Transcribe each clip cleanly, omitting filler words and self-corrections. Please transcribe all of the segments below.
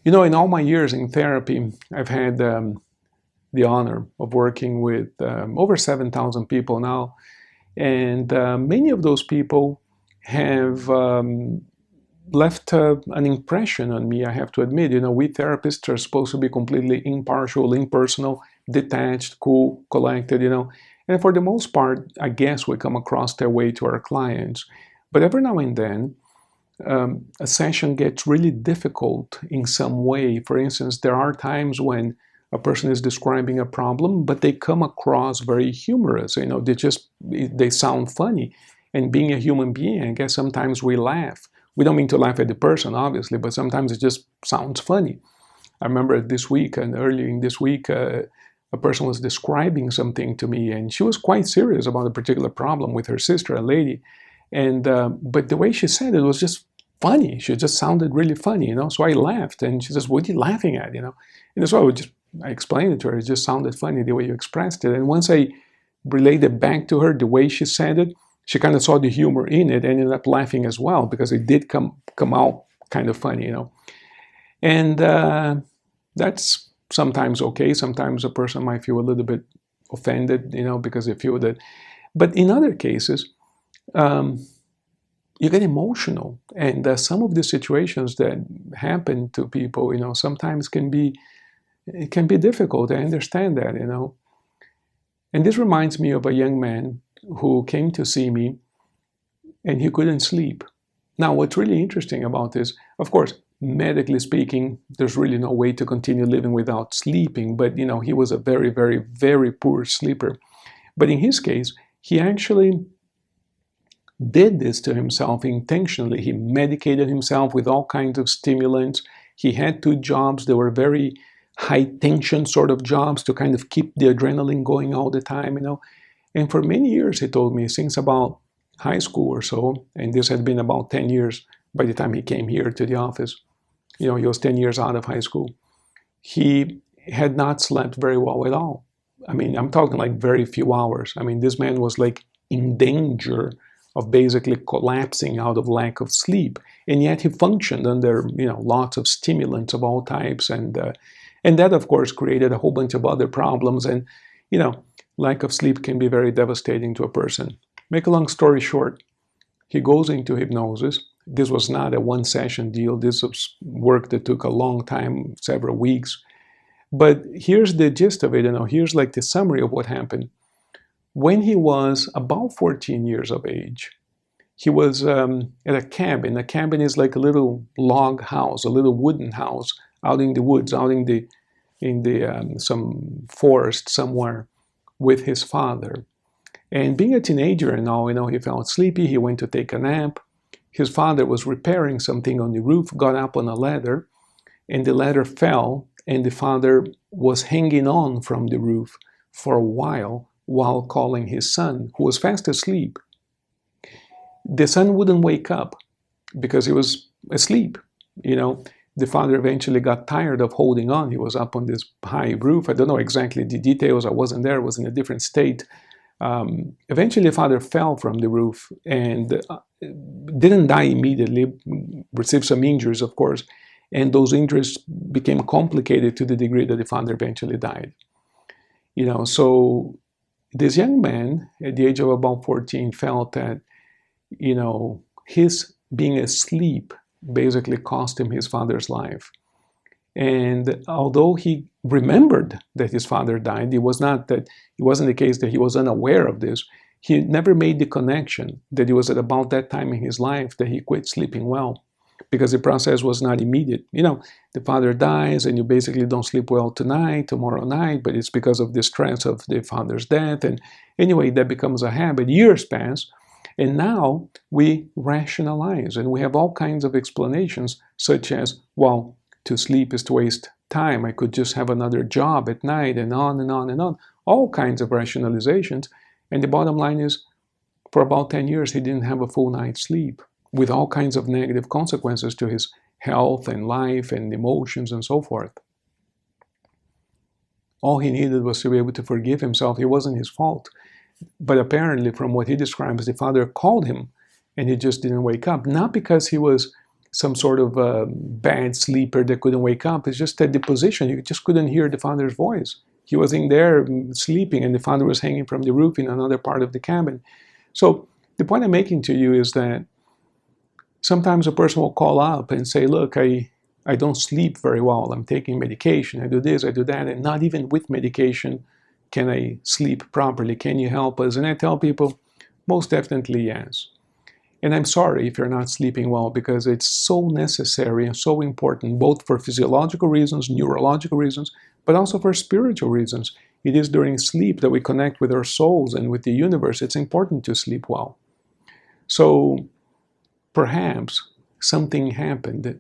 You know, in all my years in therapy, I've had the honor of working with over 7,000 people now. And many of those people have left an impression on me, I have to admit. You know, we therapists are supposed to be completely impartial, impersonal, detached, cool, collected, you know. And for the most part, I guess we come across that way to our clients. But every now and then, a session gets really difficult in some way. For instance, there are times when a person is describing a problem, but they come across very humorous. You know, they sound funny. And being a human being, I guess sometimes we laugh. We don't mean to laugh at the person, obviously, but sometimes it just sounds funny. I remember this week, and earlier in this week, a person was describing something to me, and she was quite serious about a particular problem with her sister, a lady. And but the way she said it was just funny. She just sounded really funny, you know. So I laughed, and she says, "What are you laughing at?" You know. And so I explained it to her. It just sounded funny the way you expressed it. And once I relayed it back to her, the way she said it, she kind of saw the humor in it and ended up laughing as well, because it did come out kind of funny, you know. And that's sometimes okay. Sometimes a person might feel a little bit offended, you know, because they feel that. But in other cases, you get emotional, and some of the situations that happen to people, you know, sometimes can be difficult. I understand that, you know. And this reminds me of a young man who came to see me, and he couldn't sleep. Now, what's really interesting about this, of course, medically speaking, there's really no way to continue living without sleeping, but, you know, he was a very, very, very poor sleeper. But in his case, he actually did this to himself intentionally. He medicated himself with all kinds of stimulants. He had 2 jobs that were very high tension sort of jobs to kind of keep the adrenaline going all the time, you know. And for many years, he told me, since about high school or so, and this had been about 10 years by the time he came here to the office. You know, he was 10 years out of high school. He had not slept very well at all. I mean, I'm talking like very few hours. I mean, this man was like in danger of basically collapsing out of lack of sleep. And yet he functioned under, you know, lots of stimulants of all types. And that, of course, created a whole bunch of other problems. And, you know, lack of sleep can be very devastating to a person. Make a long story short, he goes into hypnosis. This was not a one-session deal. This was work that took a long time, several weeks. But here's the gist of it, you know, here's like the summary of what happened. When he was about 14 years of age, he was at a cabin. A cabin is like a little log house, a little wooden house out in the woods, out in the some forest somewhere with his father. And being a teenager and all, you know, he felt sleepy. He went to take a nap. His father was repairing something on the roof, got up on a ladder, and the ladder fell, and the father was hanging on from the roof for a while calling his son, who was fast asleep. The son wouldn't wake up because he was asleep, you know. The father eventually got tired of holding on. He was up on this high roof. I don't know exactly the details. I wasn't there. I was in a different state. Eventually, the father fell from the roof and didn't die immediately, received some injuries, of course, and those injuries became complicated to the degree that the father eventually died. You know, so this young man, at the age of about 14, felt that, you know, his being asleep basically cost him his father's life. And although he remembered that his father died, it wasn't the case that he was unaware of this. He never made the connection that it was at about that time in his life that he quit sleeping well, because the process was not immediate. You know, the father dies and you basically don't sleep well tonight, tomorrow night, but it's because of the stress of the father's death. And anyway, that becomes a habit. Years pass, and now we rationalize, and we have all kinds of explanations, such as, well, to sleep is to waste time. I could just have another job at night, and on and on and on. All kinds of rationalizations. And the bottom line is, for about 10 years, he didn't have a full night's sleep, with all kinds of negative consequences to his health and life and emotions and so forth. All he needed was to be able to forgive himself. It wasn't his fault. But apparently, from what he describes, the father called him and he just didn't wake up. Not because he was some sort of bad sleeper that couldn't wake up. It's just that the position, you just couldn't hear the founder's voice. He was in there sleeping, and the founder was hanging from the roof in another part of the cabin. So the point I'm making to you is that sometimes a person will call up and say, look, I don't sleep very well. I'm taking medication. I do this, I do that. And not even with medication can I sleep properly. Can you help us? And I tell people, most definitely yes. And I'm sorry if you're not sleeping well, because it's so necessary and so important, both for physiological reasons, neurological reasons, but also for spiritual reasons. It is during sleep that we connect with our souls and with the universe. It's important to sleep well. So perhaps something happened.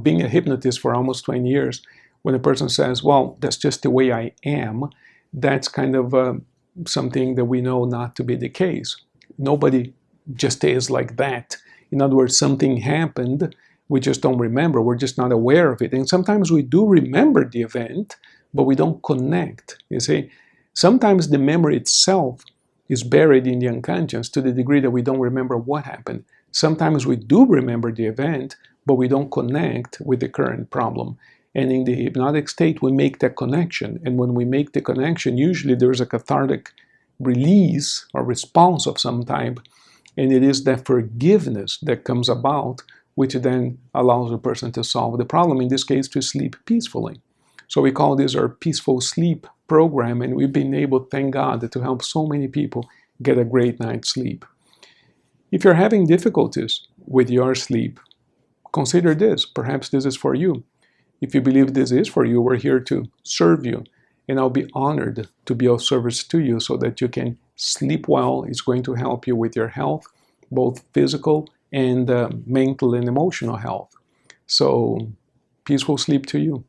Being a hypnotist for almost 20 years, when a person says, well, that's just the way I am, that's kind of something that we know not to be the case. Nobody just is like that. In other words, something happened, we just don't remember, we're just not aware of it. And sometimes we do remember the event, but we don't connect, you see. Sometimes the memory itself is buried in the unconscious to the degree that we don't remember what happened. Sometimes we do remember the event, but we don't connect with the current problem. And in the hypnotic state, we make that connection. And when we make the connection, usually there's a cathartic release or response of some type. And it is that forgiveness that comes about, which then allows the person to solve the problem, in this case, to sleep peacefully. So we call this our peaceful sleep program, and we've been able, thank God, to help so many people get a great night's sleep. If you're having difficulties with your sleep, consider this. Perhaps this is for you. If you believe this is for you, we're here to serve you. And I'll be honored to be of service to you so that you can sleep well. It's going to help you with your health, both physical and mental and emotional health. So, peaceful sleep to you.